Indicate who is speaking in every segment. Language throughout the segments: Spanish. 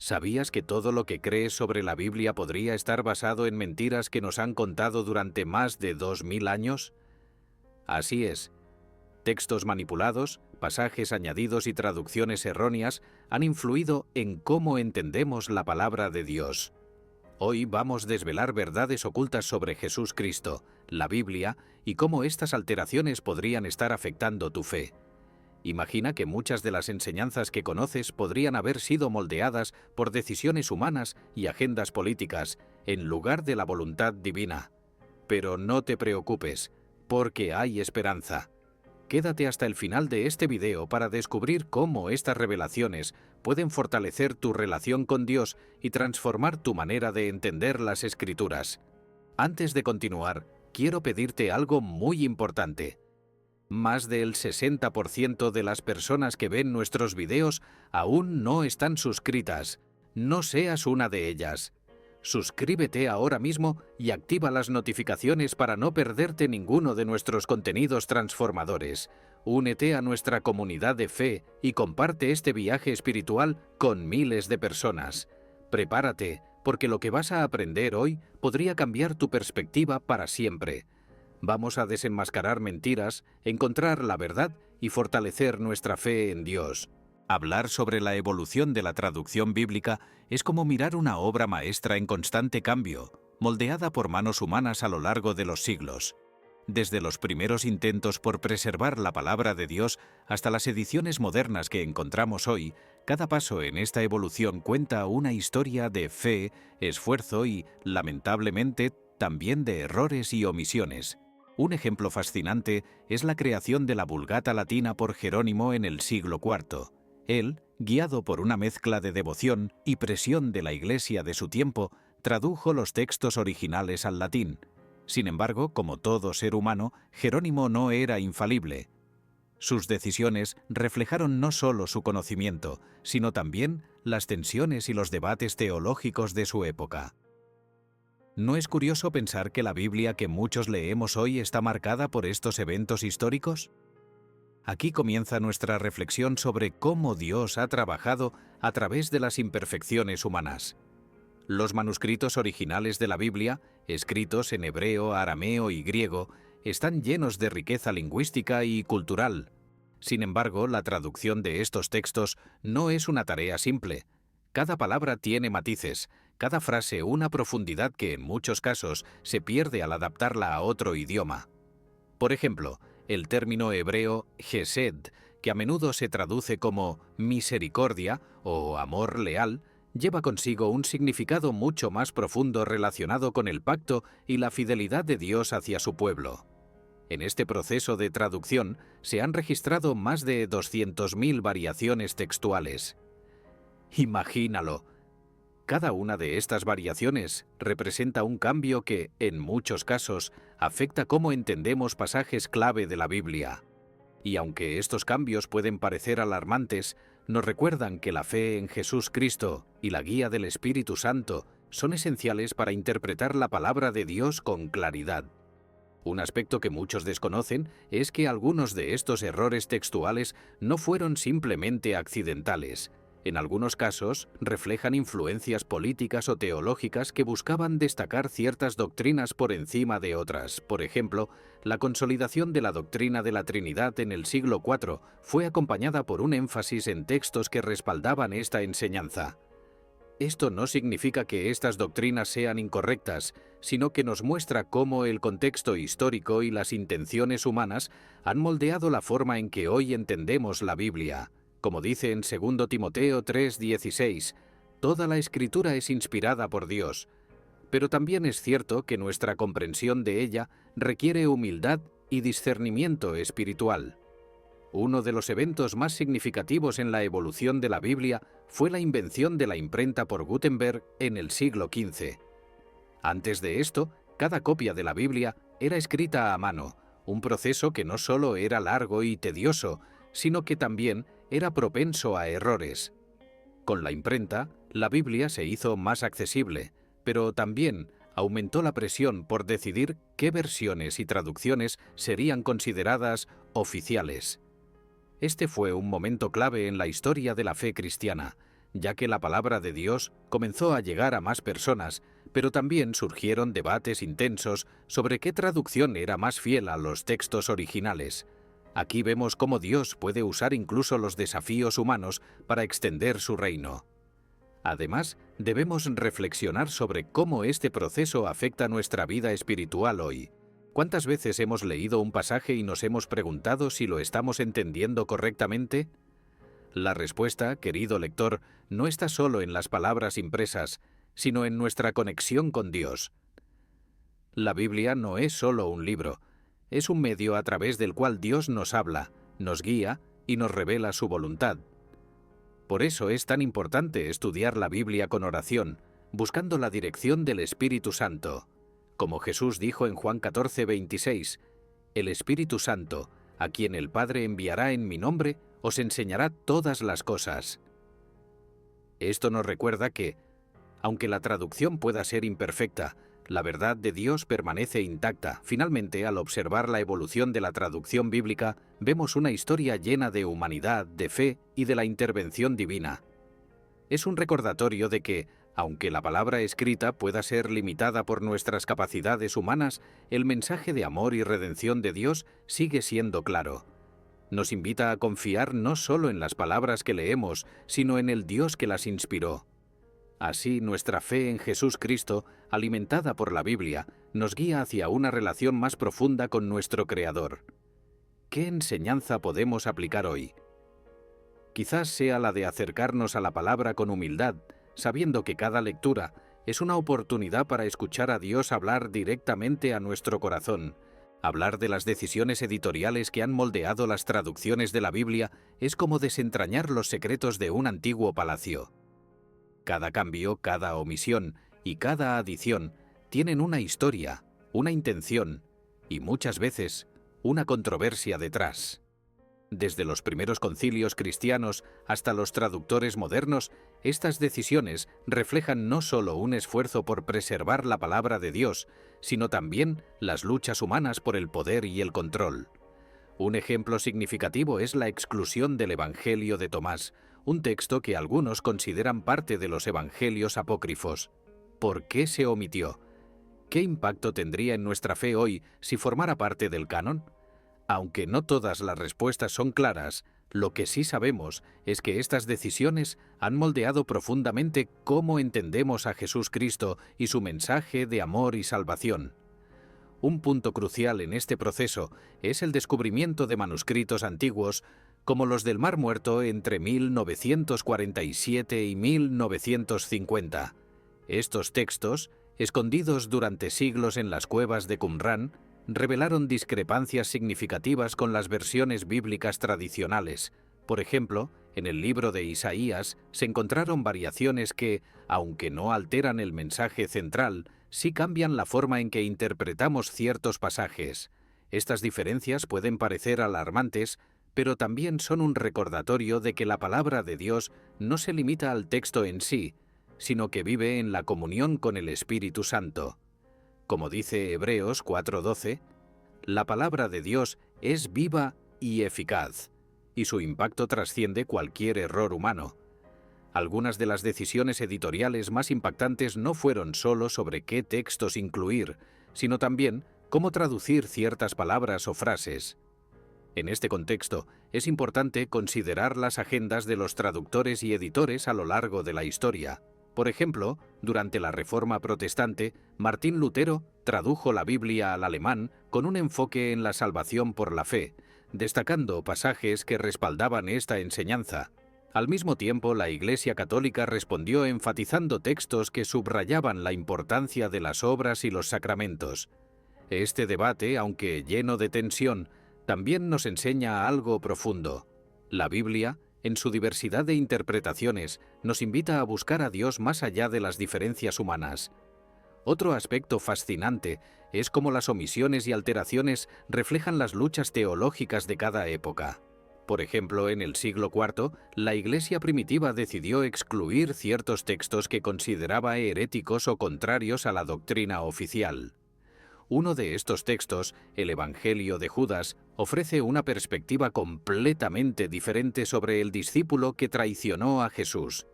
Speaker 1: ¿Sabías que todo lo que crees sobre la Biblia podría estar basado en mentiras que nos han contado durante más de 2000 años? Así es. Textos manipulados, pasajes añadidos y traducciones erróneas han influido en cómo entendemos la palabra de Dios. Hoy vamos a desvelar verdades ocultas sobre Jesús Cristo, la Biblia, y cómo estas alteraciones podrían estar afectando tu fe. Imagina que muchas de las enseñanzas que conoces podrían haber sido moldeadas por decisiones humanas y agendas políticas, en lugar de la voluntad divina. Pero no te preocupes, porque hay esperanza. Quédate hasta el final de este video para descubrir cómo estas revelaciones pueden fortalecer tu relación con Dios y transformar tu manera de entender las Escrituras. Antes de continuar, quiero pedirte algo muy importante. Más del 60% de las personas que ven nuestros videos aún no están suscritas. No seas una de ellas. Suscríbete ahora mismo y activa las notificaciones para no perderte ninguno de nuestros contenidos transformadores. Únete a nuestra comunidad de fe y comparte este viaje espiritual con miles de personas. Prepárate, porque lo que vas a aprender hoy podría cambiar tu perspectiva para siempre. Vamos a desenmascarar mentiras, encontrar la verdad y fortalecer nuestra fe en Dios. Hablar sobre la evolución de la traducción bíblica es como mirar una obra maestra en constante cambio, moldeada por manos humanas a lo largo de los siglos. Desde los primeros intentos por preservar la palabra de Dios hasta las ediciones modernas que encontramos hoy, cada paso en esta evolución cuenta una historia de fe, esfuerzo y, lamentablemente, también de errores y omisiones. Un ejemplo fascinante es la creación de la Vulgata latina por Jerónimo en el siglo IV. Él, guiado por una mezcla de devoción y presión de la Iglesia de su tiempo, tradujo los textos originales al latín. Sin embargo, como todo ser humano, Jerónimo no era infalible. Sus decisiones reflejaron no solo su conocimiento, sino también las tensiones y los debates teológicos de su época. ¿No es curioso pensar que la Biblia que muchos leemos hoy está marcada por estos eventos históricos? Aquí comienza nuestra reflexión sobre cómo Dios ha trabajado a través de las imperfecciones humanas. Los manuscritos originales de la Biblia, escritos en hebreo, arameo y griego, están llenos de riqueza lingüística y cultural. Sin embargo, la traducción de estos textos no es una tarea simple. Cada palabra tiene matices, cada frase una profundidad que en muchos casos se pierde al adaptarla a otro idioma. Por ejemplo, el término hebreo Hesed, que a menudo se traduce como misericordia o amor leal, lleva consigo un significado mucho más profundo relacionado con el pacto y la fidelidad de Dios hacia su pueblo. En este proceso de traducción se han registrado más de 200.000 variaciones textuales. Imagínalo. Cada una de estas variaciones representa un cambio que, en muchos casos, afecta cómo entendemos pasajes clave de la Biblia. Y aunque estos cambios pueden parecer alarmantes, nos recuerdan que la fe en Jesús Cristo y la guía del Espíritu Santo son esenciales para interpretar la palabra de Dios con claridad. Un aspecto que muchos desconocen es que algunos de estos errores textuales no fueron simplemente accidentales. En algunos casos, reflejan influencias políticas o teológicas que buscaban destacar ciertas doctrinas por encima de otras. Por ejemplo, la consolidación de la doctrina de la Trinidad en el siglo IV fue acompañada por un énfasis en textos que respaldaban esta enseñanza. Esto no significa que estas doctrinas sean incorrectas, sino que nos muestra cómo el contexto histórico y las intenciones humanas han moldeado la forma en que hoy entendemos la Biblia. Como dice en 2 Timoteo 3:16, toda la Escritura es inspirada por Dios, pero también es cierto que nuestra comprensión de ella requiere humildad y discernimiento espiritual. Uno de los eventos más significativos en la evolución de la Biblia fue la invención de la imprenta por Gutenberg en el siglo XV. Antes de esto, cada copia de la Biblia era escrita a mano, un proceso que no solo era largo y tedioso, sino que también era propenso a errores. Con la imprenta, la Biblia se hizo más accesible, pero también aumentó la presión por decidir qué versiones y traducciones serían consideradas oficiales. Este fue un momento clave en la historia de la fe cristiana, ya que la palabra de Dios comenzó a llegar a más personas, pero también surgieron debates intensos sobre qué traducción era más fiel a los textos originales. Aquí vemos cómo Dios puede usar incluso los desafíos humanos para extender su reino. Además, debemos reflexionar sobre cómo este proceso afecta nuestra vida espiritual hoy. ¿Cuántas veces hemos leído un pasaje y nos hemos preguntado si lo estamos entendiendo correctamente? La respuesta, querido lector, no está solo en las palabras impresas, sino en nuestra conexión con Dios. La Biblia no es solo un libro, es un medio a través del cual Dios nos habla, nos guía y nos revela su voluntad. Por eso es tan importante estudiar la Biblia con oración, buscando la dirección del Espíritu Santo. Como Jesús dijo en Juan 14:26, «El Espíritu Santo, a quien el Padre enviará en mi nombre, os enseñará todas las cosas». Esto nos recuerda que, aunque la traducción pueda ser imperfecta, la verdad de Dios permanece intacta. Finalmente, al observar la evolución de la traducción bíblica, vemos una historia llena de humanidad, de fe y de la intervención divina. Es un recordatorio de que, aunque la palabra escrita pueda ser limitada por nuestras capacidades humanas, el mensaje de amor y redención de Dios sigue siendo claro. Nos invita a confiar no solo en las palabras que leemos, sino en el Dios que las inspiró. Así, nuestra fe en Jesús Cristo, alimentada por la Biblia, nos guía hacia una relación más profunda con nuestro Creador. ¿Qué enseñanza podemos aplicar hoy? Quizás sea la de acercarnos a la palabra con humildad, sabiendo que cada lectura es una oportunidad para escuchar a Dios hablar directamente a nuestro corazón. Hablar de las decisiones editoriales que han moldeado las traducciones de la Biblia es como desentrañar los secretos de un antiguo palacio. Cada cambio, cada omisión y cada adición tienen una historia, una intención y muchas veces una controversia detrás. Desde los primeros concilios cristianos hasta los traductores modernos, estas decisiones reflejan no solo un esfuerzo por preservar la palabra de Dios, sino también las luchas humanas por el poder y el control. Un ejemplo significativo es la exclusión del Evangelio de Tomás, un texto que algunos consideran parte de los evangelios apócrifos. ¿Por qué se omitió? ¿Qué impacto tendría en nuestra fe hoy si formara parte del canon? Aunque no todas las respuestas son claras, lo que sí sabemos es que estas decisiones han moldeado profundamente cómo entendemos a Jesús Cristo y su mensaje de amor y salvación. Un punto crucial en este proceso es el descubrimiento de manuscritos antiguos como los del Mar Muerto entre 1947 y 1950. Estos textos, escondidos durante siglos en las cuevas de Qumrán, revelaron discrepancias significativas con las versiones bíblicas tradicionales. Por ejemplo, en el libro de Isaías se encontraron variaciones que, aunque no alteran el mensaje central, sí cambian la forma en que interpretamos ciertos pasajes. Estas diferencias pueden parecer alarmantes, pero también son un recordatorio de que la palabra de Dios no se limita al texto en sí, sino que vive en la comunión con el Espíritu Santo. Como dice Hebreos 4:12, la palabra de Dios es viva y eficaz, y su impacto trasciende cualquier error humano. Algunas de las decisiones editoriales más impactantes no fueron solo sobre qué textos incluir, sino también cómo traducir ciertas palabras o frases. En este contexto, es importante considerar las agendas de los traductores y editores a lo largo de la historia. Por ejemplo, durante la Reforma Protestante, Martín Lutero tradujo la Biblia al alemán con un enfoque en la salvación por la fe, destacando pasajes que respaldaban esta enseñanza. Al mismo tiempo, la Iglesia Católica respondió enfatizando textos que subrayaban la importancia de las obras y los sacramentos. Este debate, aunque lleno de tensión, también nos enseña algo profundo. La Biblia, en su diversidad de interpretaciones, nos invita a buscar a Dios más allá de las diferencias humanas. Otro aspecto fascinante es cómo las omisiones y alteraciones reflejan las luchas teológicas de cada época. Por ejemplo, en el siglo IV, la Iglesia primitiva decidió excluir ciertos textos que consideraba heréticos o contrarios a la doctrina oficial. Uno de estos textos, el Evangelio de Judas, ofrece una perspectiva completamente diferente sobre el discípulo que traicionó a Jesús.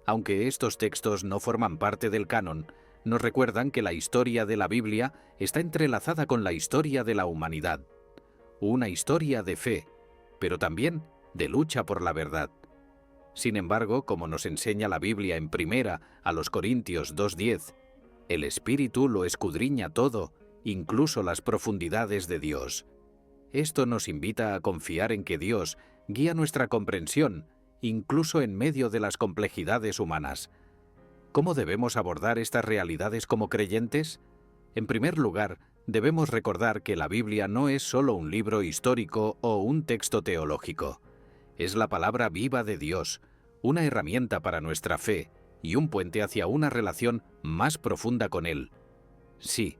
Speaker 1: Aunque estos textos no forman parte del canon, nos recuerdan que la historia de la Biblia está entrelazada con la historia de la humanidad. Una historia de fe, pero también de lucha por la verdad. Sin embargo, como nos enseña la Biblia en primera a los Corintios 2:10, el Espíritu lo escudriña todo, incluso las profundidades de Dios. Esto nos invita a confiar en que Dios guía nuestra comprensión, incluso en medio de las complejidades humanas. ¿Cómo debemos abordar estas realidades como creyentes? En primer lugar, debemos recordar que la Biblia no es solo un libro histórico o un texto teológico. Es la palabra viva de Dios, una herramienta para nuestra fe y un puente hacia una relación más profunda con Él. Sí,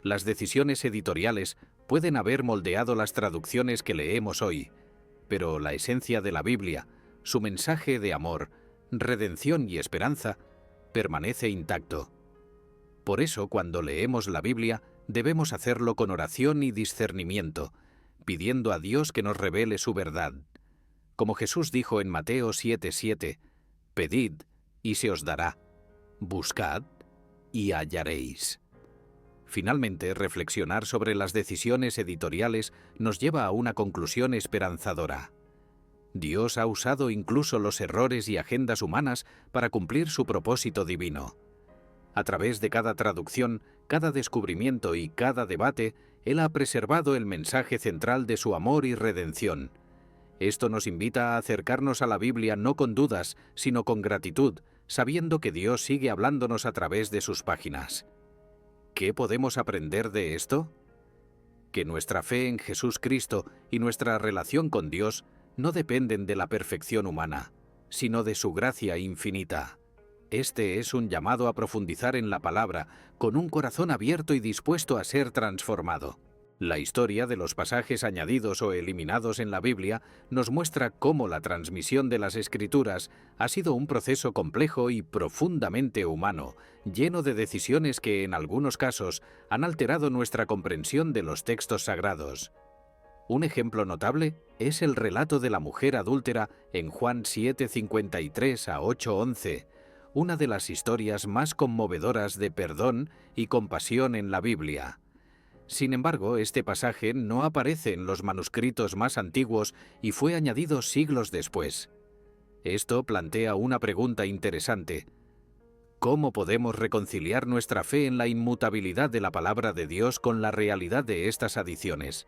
Speaker 1: las decisiones editoriales pueden haber moldeado las traducciones que leemos hoy, pero la esencia de la Biblia, su mensaje de amor, redención y esperanza, permanece intacto. Por eso, cuando leemos la Biblia, debemos hacerlo con oración y discernimiento, pidiendo a Dios que nos revele su verdad. Como Jesús dijo en Mateo 7:7, «Pedid, y se os dará. Buscad, y hallaréis». Finalmente, reflexionar sobre las decisiones editoriales nos lleva a una conclusión esperanzadora. Dios ha usado incluso los errores y agendas humanas para cumplir su propósito divino. A través de cada traducción, cada descubrimiento y cada debate, Él ha preservado el mensaje central de su amor y redención. Esto nos invita a acercarnos a la Biblia no con dudas, sino con gratitud, sabiendo que Dios sigue hablándonos a través de sus páginas. ¿Qué podemos aprender de esto? Que nuestra fe en Jesús Cristo y nuestra relación con Dios no dependen de la perfección humana, sino de su gracia infinita. Este es un llamado a profundizar en la palabra, con un corazón abierto y dispuesto a ser transformado. La historia de los pasajes añadidos o eliminados en la Biblia nos muestra cómo la transmisión de las Escrituras ha sido un proceso complejo y profundamente humano, lleno de decisiones que en algunos casos han alterado nuestra comprensión de los textos sagrados. Un ejemplo notable es el relato de la mujer adúltera en Juan 7:53 a 8:11, una de las historias más conmovedoras de perdón y compasión en la Biblia. Sin embargo, este pasaje no aparece en los manuscritos más antiguos y fue añadido siglos después. Esto plantea una pregunta interesante. ¿Cómo podemos reconciliar nuestra fe en la inmutabilidad de la palabra de Dios con la realidad de estas adiciones?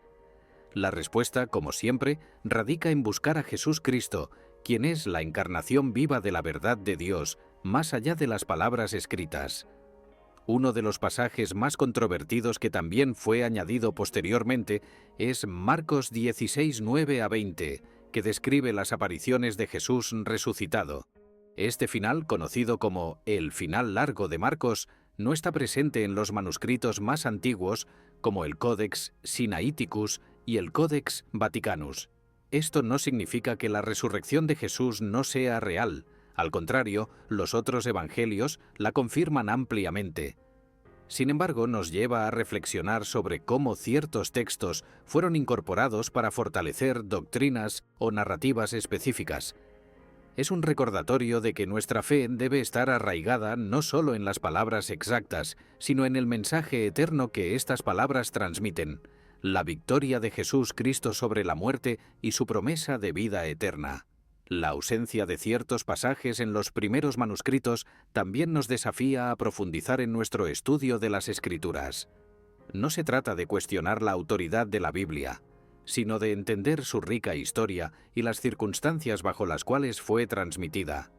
Speaker 1: La respuesta, como siempre, radica en buscar a Jesús Cristo, quien es la encarnación viva de la verdad de Dios, más allá de las palabras escritas. Uno de los pasajes más controvertidos que también fue añadido posteriormente es Marcos 16:9 a 20, que describe las apariciones de Jesús resucitado. Este final, conocido como el final largo de Marcos, no está presente en los manuscritos más antiguos, como el Codex Sinaiticus y el Codex Vaticanus. Esto no significa que la resurrección de Jesús no sea real. Al contrario, los otros evangelios la confirman ampliamente. Sin embargo, nos lleva a reflexionar sobre cómo ciertos textos fueron incorporados para fortalecer doctrinas o narrativas específicas. Es un recordatorio de que nuestra fe debe estar arraigada no solo en las palabras exactas, sino en el mensaje eterno que estas palabras transmiten, la victoria de Jesús Cristo sobre la muerte y su promesa de vida eterna. La ausencia de ciertos pasajes en los primeros manuscritos también nos desafía a profundizar en nuestro estudio de las Escrituras. No se trata de cuestionar la autoridad de la Biblia, sino de entender su rica historia y las circunstancias bajo las cuales fue transmitida.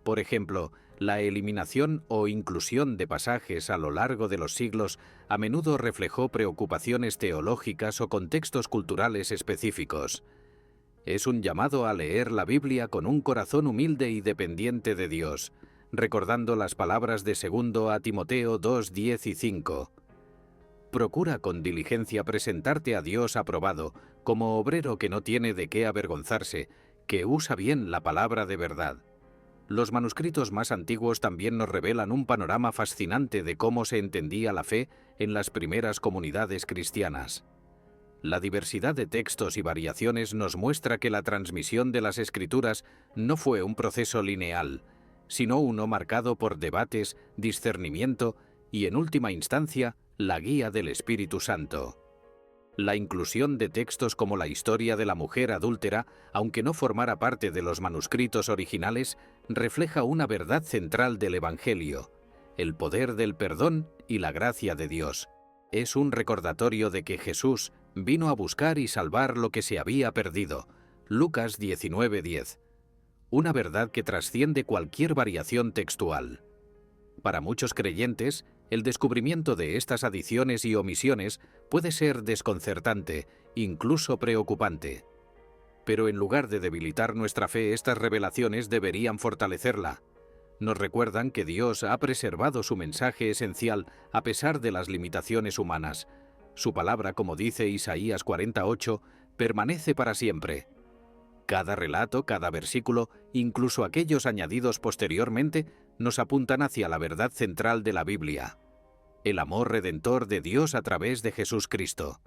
Speaker 1: Por ejemplo, la eliminación o inclusión de pasajes a lo largo de los siglos a menudo reflejó preocupaciones teológicas o contextos culturales específicos. Es un llamado a leer la Biblia con un corazón humilde y dependiente de Dios, recordando las palabras de 2 a Timoteo 2:10 y 5. Procura con diligencia presentarte a Dios aprobado, como obrero que no tiene de qué avergonzarse, que usa bien la palabra de verdad. Los manuscritos más antiguos también nos revelan un panorama fascinante de cómo se entendía la fe en las primeras comunidades cristianas. La diversidad de textos y variaciones nos muestra que la transmisión de las Escrituras no fue un proceso lineal. sino uno marcado por debates, discernimiento y, en última instancia, la guía del Espíritu Santo. La inclusión de textos como la historia de la mujer adúltera, aunque no formara parte de los manuscritos originales, refleja una verdad central del Evangelio: el poder del perdón y la gracia de Dios. Es un recordatorio de que Jesús vino a buscar y salvar lo que se había perdido. Lucas 19:10. Una verdad que trasciende cualquier variación textual. Para muchos creyentes, el descubrimiento de estas adiciones y omisiones puede ser desconcertante, incluso preocupante. Pero en lugar de debilitar nuestra fe, estas revelaciones deberían fortalecerla. Nos recuerdan que Dios ha preservado su mensaje esencial a pesar de las limitaciones humanas. Su palabra, como dice Isaías 48, permanece para siempre. Cada relato, cada versículo, incluso aquellos añadidos posteriormente, nos apuntan hacia la verdad central de la Biblia: el amor redentor de Dios a través de Jesús Cristo.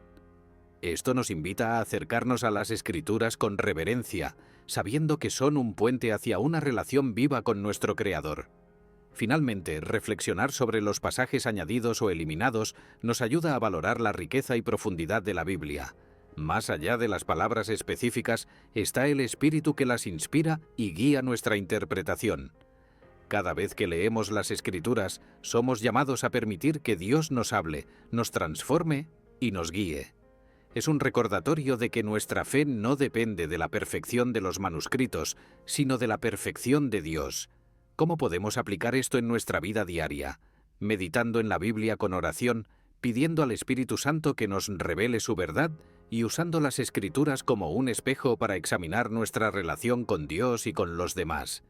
Speaker 1: Esto nos invita a acercarnos a las Escrituras con reverencia, sabiendo que son un puente hacia una relación viva con nuestro Creador. Finalmente, reflexionar sobre los pasajes añadidos o eliminados nos ayuda a valorar la riqueza y profundidad de la Biblia. Más allá de las palabras específicas está el Espíritu que las inspira y guía nuestra interpretación. Cada vez que leemos las Escrituras, somos llamados a permitir que Dios nos hable, nos transforme y nos guíe. Es un recordatorio de que nuestra fe no depende de la perfección de los manuscritos, sino de la perfección de Dios. ¿Cómo podemos aplicar esto en nuestra vida diaria? Meditando en la Biblia con oración, pidiendo al Espíritu Santo que nos revele su verdad y usando las Escrituras como un espejo para examinar nuestra relación con Dios y con los demás.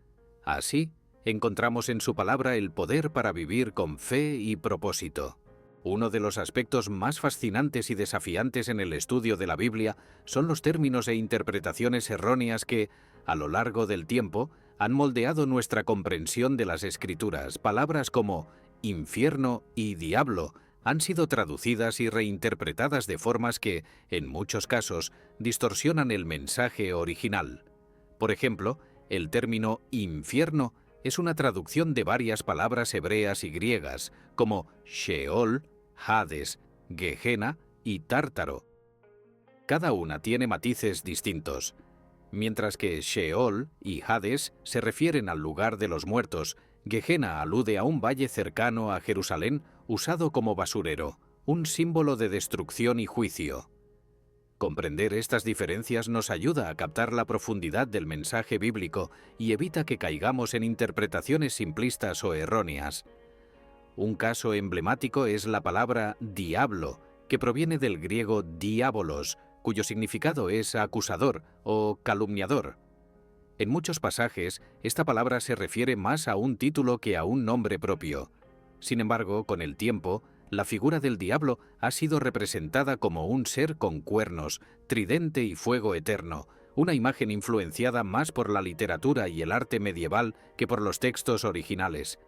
Speaker 1: Así, encontramos en su palabra el poder para vivir con fe y propósito. Uno de los aspectos más fascinantes y desafiantes en el estudio de la Biblia son los términos e interpretaciones erróneas que, a lo largo del tiempo, han moldeado nuestra comprensión de las Escrituras. Palabras como infierno y diablo han sido traducidas y reinterpretadas de formas que, en muchos casos, distorsionan el mensaje original. Por ejemplo, el término infierno es una traducción de varias palabras hebreas y griegas, como Sheol, Hades, Gehenna y Tártaro. Cada una tiene matices distintos. Mientras que Sheol y Hades se refieren al lugar de los muertos, Gehenna alude a un valle cercano a Jerusalén usado como basurero, un símbolo de destrucción y juicio. Comprender estas diferencias nos ayuda a captar la profundidad del mensaje bíblico y evita que caigamos en interpretaciones simplistas o erróneas. Un caso emblemático es la palabra diablo, que proviene del griego diabolos, cuyo significado es acusador o calumniador. En muchos pasajes, esta palabra se refiere más a un título que a un nombre propio. Sin embargo, con el tiempo, la figura del diablo ha sido representada como un ser con cuernos, tridente y fuego eterno, una imagen influenciada más por la literatura y el arte medieval que por los textos originales.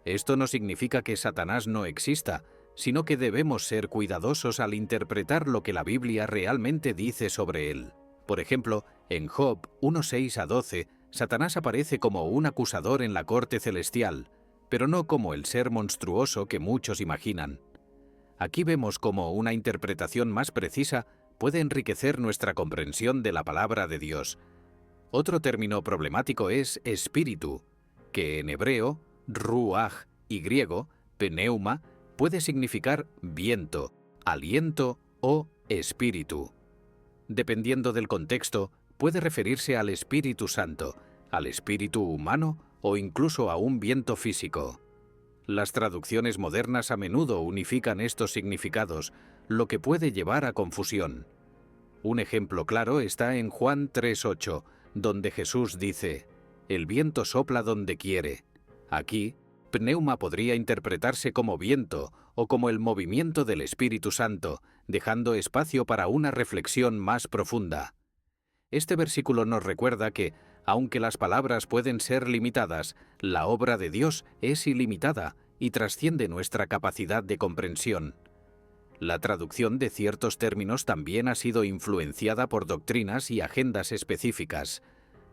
Speaker 1: Esto no significa que Satanás no exista, sino que debemos ser cuidadosos al interpretar lo que la Biblia realmente dice sobre él. Por ejemplo, en Job 1:6-12, Satanás aparece como un acusador en la corte celestial, pero no como el ser monstruoso que muchos imaginan. Aquí vemos cómo una interpretación más precisa puede enriquecer nuestra comprensión de la palabra de Dios. Otro término problemático es espíritu, que en hebreo, ruach, y griego, pneuma, puede significar viento, aliento o espíritu. Dependiendo del contexto, puede referirse al Espíritu Santo, al espíritu humano o incluso a un viento físico. Las traducciones modernas a menudo unifican estos significados, lo que puede llevar a confusión. Un ejemplo claro está en Juan 3:8, donde Jesús dice: «El viento sopla donde quiere». Aquí, pneuma podría interpretarse como viento o como el movimiento del Espíritu Santo, dejando espacio para una reflexión más profunda. Este versículo nos recuerda que, aunque las palabras pueden ser limitadas, la obra de Dios es ilimitada y trasciende nuestra capacidad de comprensión. La traducción de ciertos términos también ha sido influenciada por doctrinas y agendas específicas.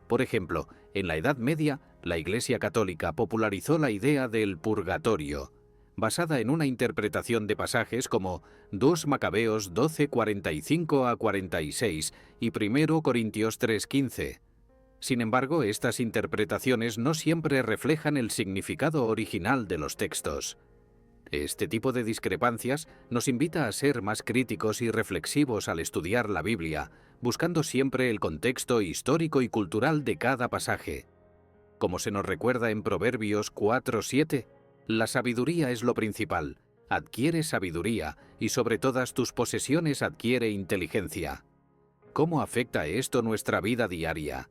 Speaker 1: Por ejemplo, en la Edad Media, la Iglesia Católica popularizó la idea del purgatorio, basada en una interpretación de pasajes como 2 Macabeos 12:45 a 46 y 1 Corintios 3:15. Sin embargo, estas interpretaciones no siempre reflejan el significado original de los textos. Este tipo de discrepancias nos invita a ser más críticos y reflexivos al estudiar la Biblia, buscando siempre el contexto histórico y cultural de cada pasaje. Como se nos recuerda en Proverbios 4:7, la sabiduría es lo principal. Adquiere sabiduría y sobre todas tus posesiones adquiere inteligencia. ¿Cómo afecta esto nuestra vida diaria?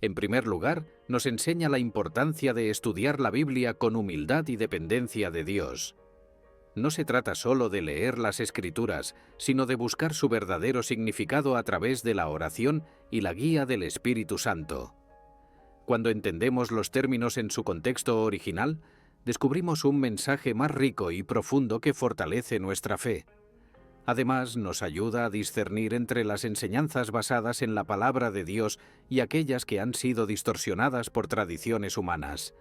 Speaker 1: En primer lugar, nos enseña la importancia de estudiar la Biblia con humildad y dependencia de Dios. No se trata solo de leer las Escrituras, sino de buscar su verdadero significado a través de la oración y la guía del Espíritu Santo. Cuando entendemos los términos en su contexto original, descubrimos un mensaje más rico y profundo que fortalece nuestra fe. Además, nos ayuda a discernir entre las enseñanzas basadas en la palabra de Dios y aquellas que han sido distorsionadas por tradiciones humanas.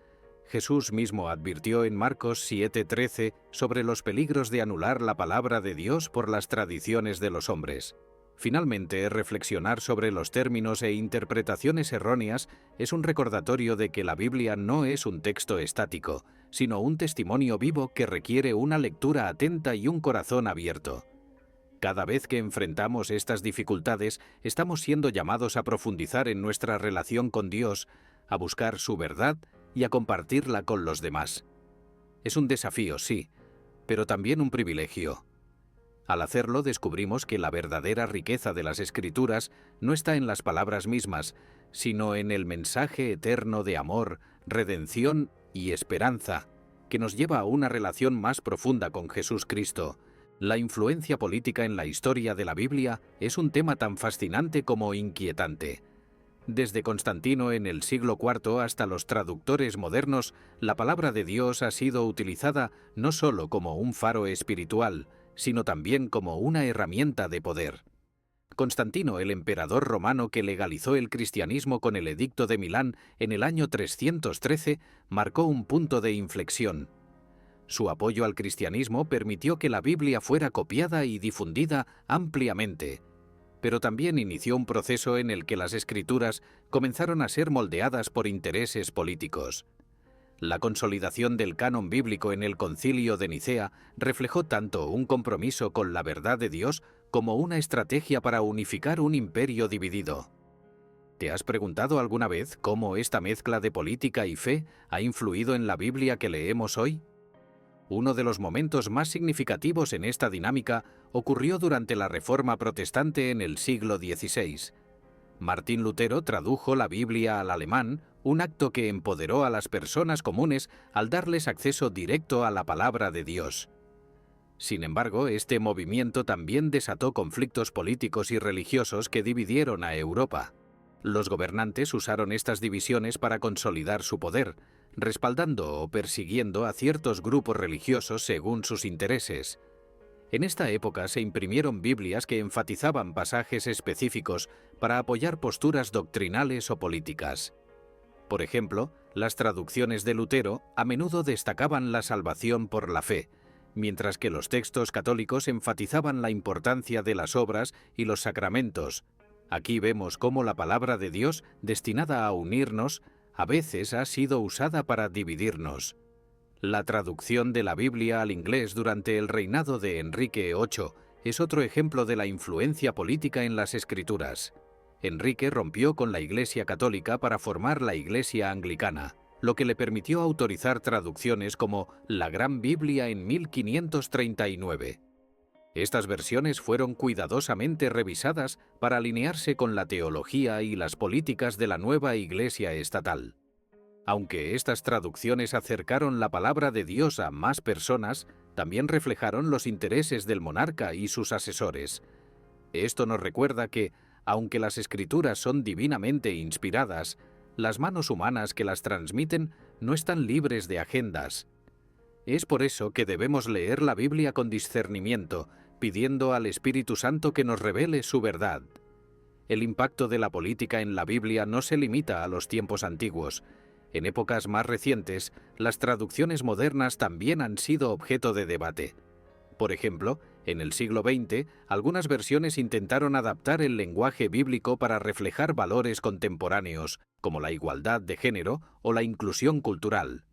Speaker 1: Jesús mismo advirtió en Marcos 7:13 sobre los peligros de anular la palabra de Dios por las tradiciones de los hombres. Finalmente, reflexionar sobre los términos e interpretaciones erróneas es un recordatorio de que la Biblia no es un texto estático, sino un testimonio vivo que requiere una lectura atenta y un corazón abierto. Cada vez que enfrentamos estas dificultades, estamos siendo llamados a profundizar en nuestra relación con Dios, a buscar su verdad y a compartirla con los demás. Es un desafío, sí, pero también un privilegio. Al hacerlo, descubrimos que la verdadera riqueza de las Escrituras no está en las palabras mismas, sino en el mensaje eterno de amor, redención y esperanza, que nos lleva a una relación más profunda con Jesús Cristo. La influencia política en la historia de la Biblia es un tema tan fascinante como inquietante. Desde Constantino en el siglo IV hasta los traductores modernos, la palabra de Dios ha sido utilizada no solo como un faro espiritual, sino también como una herramienta de poder. Constantino, el emperador romano que legalizó el cristianismo con el Edicto de Milán en el año 313, marcó un punto de inflexión. Su apoyo al cristianismo permitió que la Biblia fuera copiada y difundida ampliamente, pero también inició un proceso en el que las Escrituras comenzaron a ser moldeadas por intereses políticos. La consolidación del canon bíblico en el Concilio de Nicea reflejó tanto un compromiso con la verdad de Dios como una estrategia para unificar un imperio dividido. ¿Te has preguntado alguna vez cómo esta mezcla de política y fe ha influido en la Biblia que leemos hoy? Uno de los momentos más significativos en esta dinámica ocurrió durante la Reforma Protestante en el siglo XVI. Martín Lutero tradujo la Biblia al alemán, un acto que empoderó a las personas comunes al darles acceso directo a la palabra de Dios. Sin embargo, este movimiento también desató conflictos políticos y religiosos que dividieron a Europa. Los gobernantes usaron estas divisiones para consolidar su poder, respaldando o persiguiendo a ciertos grupos religiosos según sus intereses. En esta época se imprimieron Biblias que enfatizaban pasajes específicos para apoyar posturas doctrinales o políticas. Por ejemplo, las traducciones de Lutero a menudo destacaban la salvación por la fe, mientras que los textos católicos enfatizaban la importancia de las obras y los sacramentos. Aquí vemos cómo la palabra de Dios, destinada a unirnos, a veces ha sido usada para dividirnos. La traducción de la Biblia al inglés durante el reinado de Enrique VIII es otro ejemplo de la influencia política en las Escrituras. Enrique rompió con la Iglesia Católica para formar la Iglesia Anglicana, lo que le permitió autorizar traducciones como la Gran Biblia en 1539. Estas versiones fueron cuidadosamente revisadas para alinearse con la teología y las políticas de la nueva Iglesia estatal. Aunque estas traducciones acercaron la palabra de Dios a más personas, también reflejaron los intereses del monarca y sus asesores. Esto nos recuerda que, aunque las Escrituras son divinamente inspiradas, las manos humanas que las transmiten no están libres de agendas. Es por eso que debemos leer la Biblia con discernimiento, pidiendo al Espíritu Santo que nos revele su verdad. El impacto de la política en la Biblia no se limita a los tiempos antiguos. En épocas más recientes, las traducciones modernas también han sido objeto de debate. Por ejemplo, en el siglo XX, algunas versiones intentaron adaptar el lenguaje bíblico para reflejar valores contemporáneos, como la igualdad de género o la inclusión cultural.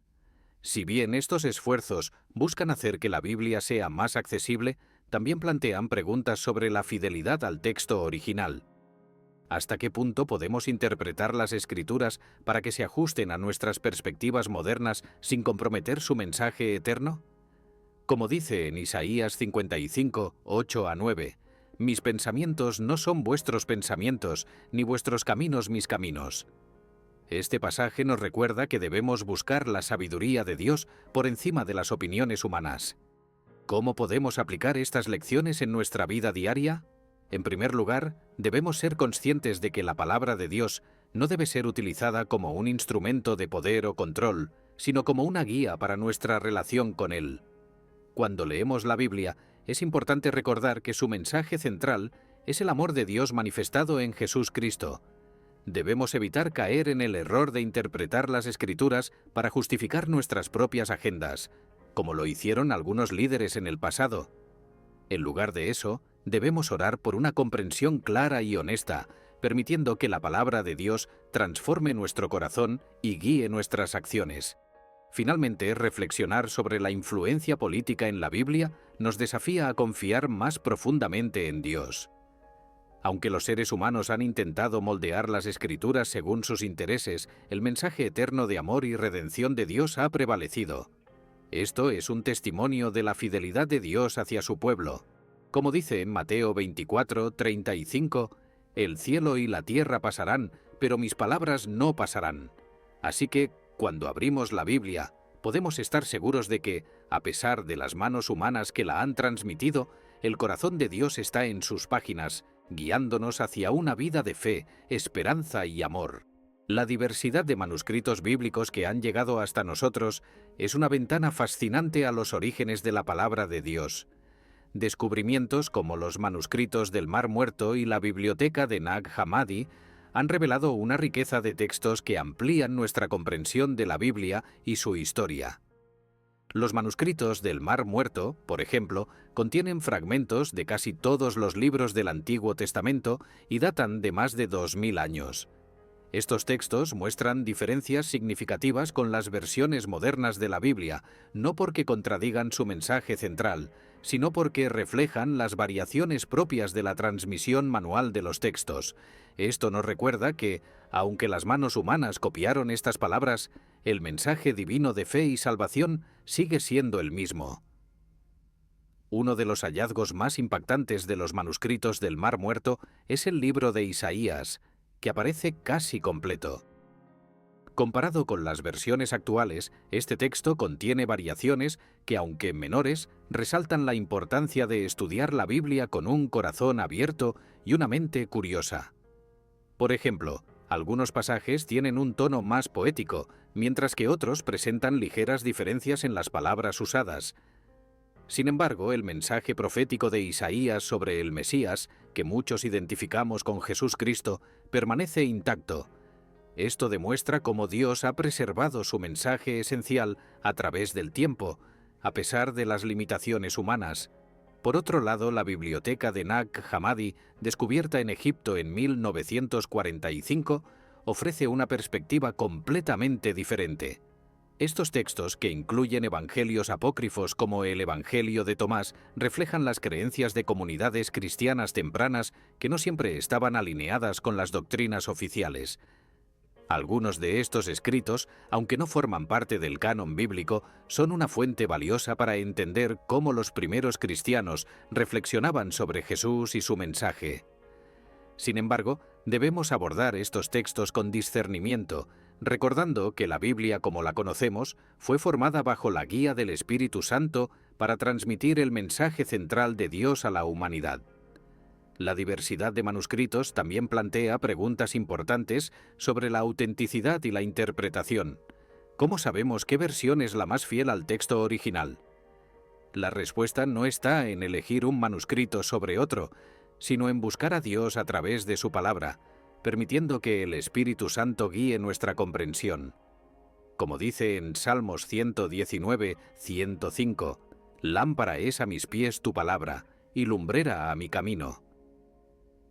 Speaker 1: Si bien estos esfuerzos buscan hacer que la Biblia sea más accesible, también plantean preguntas sobre la fidelidad al texto original. ¿Hasta qué punto podemos interpretar las Escrituras para que se ajusten a nuestras perspectivas modernas sin comprometer su mensaje eterno? Como dice en Isaías 55, 8-9, «Mis pensamientos no son vuestros pensamientos, ni vuestros caminos mis caminos». Este pasaje nos recuerda que debemos buscar la sabiduría de Dios por encima de las opiniones humanas. ¿Cómo podemos aplicar estas lecciones en nuestra vida diaria? En primer lugar, debemos ser conscientes de que la palabra de Dios no debe ser utilizada como un instrumento de poder o control, sino como una guía para nuestra relación con Él. Cuando leemos la Biblia, es importante recordar que su mensaje central es el amor de Dios manifestado en Jesús Cristo. Debemos evitar caer en el error de interpretar las Escrituras para justificar nuestras propias agendas, como lo hicieron algunos líderes en el pasado. En lugar de eso, debemos orar por una comprensión clara y honesta, permitiendo que la palabra de Dios transforme nuestro corazón y guíe nuestras acciones. Finalmente, reflexionar sobre la influencia política en la Biblia nos desafía a confiar más profundamente en Dios. Aunque los seres humanos han intentado moldear las Escrituras según sus intereses, el mensaje eterno de amor y redención de Dios ha prevalecido. Esto es un testimonio de la fidelidad de Dios hacia su pueblo. Como dice en Mateo 24, 35, «El cielo y la tierra pasarán, pero mis palabras no pasarán». Así que, cuando abrimos la Biblia, podemos estar seguros de que, a pesar de las manos humanas que la han transmitido, el corazón de Dios está en sus páginas, guiándonos hacia una vida de fe, esperanza y amor. La diversidad de manuscritos bíblicos que han llegado hasta nosotros es una ventana fascinante a los orígenes de la palabra de Dios. Descubrimientos como los manuscritos del Mar Muerto y la biblioteca de Nag Hammadi han revelado una riqueza de textos que amplían nuestra comprensión de la Biblia y su historia. Los manuscritos del Mar Muerto, por ejemplo, contienen fragmentos de casi todos los libros del Antiguo Testamento y datan de más de 2000 años. Estos textos muestran diferencias significativas con las versiones modernas de la Biblia, no porque contradigan su mensaje central, sino porque reflejan las variaciones propias de la transmisión manual de los textos. Esto nos recuerda que, aunque las manos humanas copiaron estas palabras, el mensaje divino de fe y salvación sigue siendo el mismo. Uno de los hallazgos más impactantes de los manuscritos del Mar Muerto es el libro de Isaías, que aparece casi completo. Comparado con las versiones actuales, este texto contiene variaciones que, aunque menores, resaltan la importancia de estudiar la Biblia con un corazón abierto y una mente curiosa. Por ejemplo, algunos pasajes tienen un tono más poético, mientras que otros presentan ligeras diferencias en las palabras usadas. Sin embargo, el mensaje profético de Isaías sobre el Mesías, que muchos identificamos con Jesús Cristo, permanece intacto. Esto demuestra cómo Dios ha preservado su mensaje esencial a través del tiempo, a pesar de las limitaciones humanas. Por otro lado, la biblioteca de Nag Hammadi, descubierta en Egipto en 1945, ofrece una perspectiva completamente diferente. Estos textos, que incluyen evangelios apócrifos como el Evangelio de Tomás, reflejan las creencias de comunidades cristianas tempranas que no siempre estaban alineadas con las doctrinas oficiales. Algunos de estos escritos, aunque no forman parte del canon bíblico, son una fuente valiosa para entender cómo los primeros cristianos reflexionaban sobre Jesús y su mensaje. Sin embargo, debemos abordar estos textos con discernimiento, recordando que la Biblia como la conocemos fue formada bajo la guía del Espíritu Santo para transmitir el mensaje central de Dios a la humanidad. La diversidad de manuscritos también plantea preguntas importantes sobre la autenticidad y la interpretación. ¿Cómo sabemos qué versión es la más fiel al texto original? La respuesta no está en elegir un manuscrito sobre otro, sino en buscar a Dios a través de su palabra, permitiendo que el Espíritu Santo guíe nuestra comprensión. Como dice en Salmos 119, 105, «Lámpara es a mis pies tu palabra, y lumbrera a mi camino».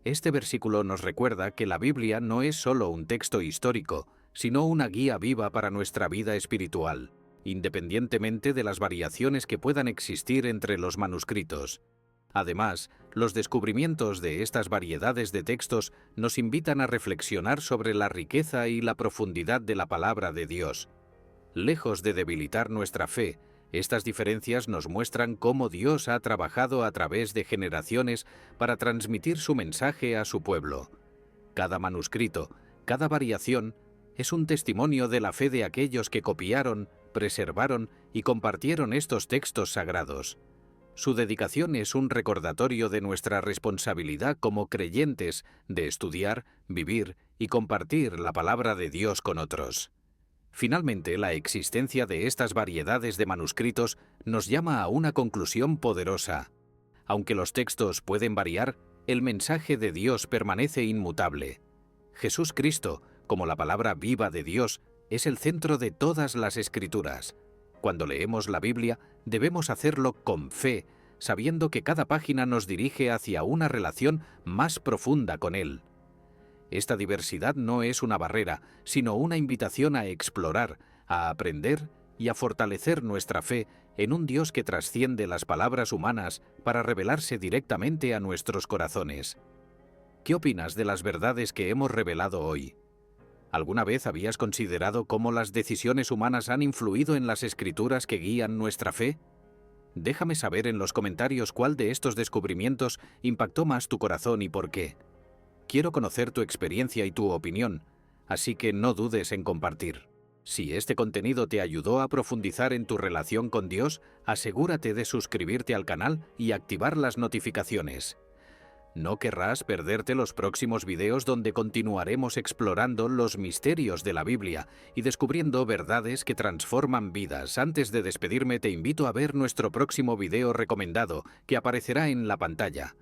Speaker 1: Este versículo nos recuerda que la Biblia no es solo un texto histórico, sino una guía viva para nuestra vida espiritual, independientemente de las variaciones que puedan existir entre los manuscritos. Además, los descubrimientos de estas variedades de textos nos invitan a reflexionar sobre la riqueza y la profundidad de la palabra de Dios. Lejos de debilitar nuestra fe, estas diferencias nos muestran cómo Dios ha trabajado a través de generaciones para transmitir su mensaje a su pueblo. Cada manuscrito, cada variación, es un testimonio de la fe de aquellos que copiaron, preservaron y compartieron estos textos sagrados. Su dedicación es un recordatorio de nuestra responsabilidad como creyentes de estudiar, vivir y compartir la palabra de Dios con otros. Finalmente, la existencia de estas variedades de manuscritos nos llama a una conclusión poderosa. Aunque los textos pueden variar, el mensaje de Dios permanece inmutable. Jesús Cristo, como la palabra viva de Dios, es el centro de todas las Escrituras. Cuando leemos la Biblia, debemos hacerlo con fe, sabiendo que cada página nos dirige hacia una relación más profunda con Él. Esta diversidad no es una barrera, sino una invitación a explorar, a aprender y a fortalecer nuestra fe en un Dios que trasciende las palabras humanas para revelarse directamente a nuestros corazones. ¿Qué opinas de las verdades que hemos revelado hoy? ¿Alguna vez habías considerado cómo las decisiones humanas han influido en las Escrituras que guían nuestra fe? Déjame saber en los comentarios cuál de estos descubrimientos impactó más tu corazón y por qué. Quiero conocer tu experiencia y tu opinión, así que no dudes en compartir. Si este contenido te ayudó a profundizar en tu relación con Dios, asegúrate de suscribirte al canal y activar las notificaciones. No querrás perderte los próximos videos donde continuaremos explorando los misterios de la Biblia y descubriendo verdades que transforman vidas. Antes de despedirme, te invito a ver nuestro próximo video recomendado, que aparecerá en la pantalla.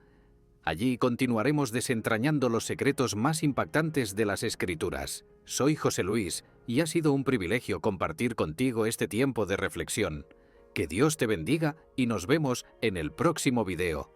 Speaker 1: Allí continuaremos desentrañando los secretos más impactantes de las Escrituras. Soy José Luis y ha sido un privilegio compartir contigo este tiempo de reflexión. Que Dios te bendiga y nos vemos en el próximo video.